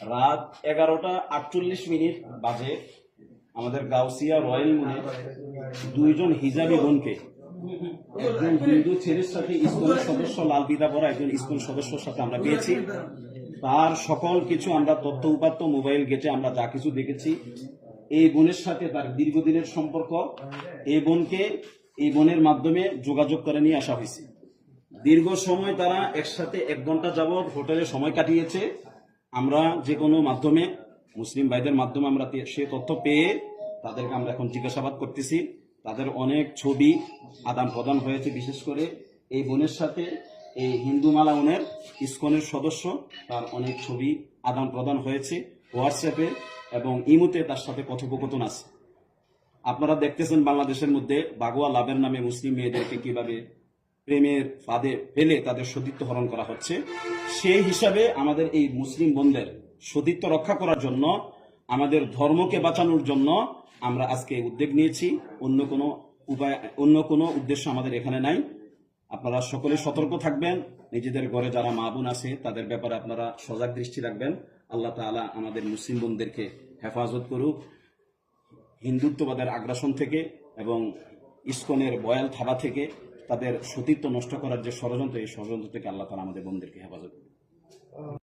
রাত 11:48 বাজে আমাদের গাউসিয়া রয়্যাল মুনে দুইজন হিজাবি বোনকে একজন হিন্দু ছেলের সাথে ইসকনের সদস্য লাল বিদা পরা একজন ইসকন সদস্যের সাথে আমরা পেয়েছি। তার সকল কিছু আমরা তথ্য উপাত্ত মোবাইল গেটে আমরা যা কিছু দেখেছি, এই বোনের সাথে তার দীর্ঘদিনের সম্পর্ক, এই বোনকে এই বোনের মাধ্যমে যোগাযোগ করে নিয়ে আসা হয়েছে। দীর্ঘ সময় তারা একসাথে 1 ঘন্টা যাবৎ হোটেলে সময় কাটিয়েছে। আমরা যে কোনো মাধ্যমে মুসলিম ভাইদের মাধ্যমে আমরা সে তথ্য পেয়ে তাদেরকে আমরা এখন জিজ্ঞাসাবাদ করতেছি। তাদের অনেক ছবি আদান প্রদান হয়েছে, বিশেষ করে এই বোনের সাথে এই হিন্দু মালাউনের ইসকনের সদস্য তার অনেক ছবি আদান প্রদান হয়েছে হোয়াটসঅ্যাপে এবং ইমোতে তার সাথে কথোপকথন আছে। আপনারা দেখতেছেন বাংলাদেশের মধ্যে বাগুয়া লাভের নামে মুসলিম মেয়েদেরকে কিভাবে প্রেমের ফাঁদে ফেলে তাদের সতীত্ব হরণ করা হচ্ছে। সেই হিসাবে আমাদের এই মুসলিম বোনদের সতীত্ব রক্ষা করার জন্য, আমাদের ধর্মকে বাঁচানোর জন্য আমরা আজকে উদ্যোগ নিয়েছি। অন্য কোনো উদ্দেশ্য আমাদের এখানে নাই। আপনারা সকলে সতর্ক থাকবেন, নিজেদের ঘরে যারা মা বোন আছে তাদের ব্যাপারে আপনারা সজাগ দৃষ্টি রাখবেন। আল্লাহ তাআলা আমাদের মুসলিম বোনদেরকে হেফাজত করুক হিন্দুত্ববাদের আগ্রাসন থেকে এবং ইসকনের বয়াল থাবা থেকে, তাদের সতীত্ব নষ্ট করার যে ষড়যন্ত্র, এই ষড়যন্ত্র থেকে আল্লাহ তাআলা আমাদের বোনদেরকে হেফাজত করুক।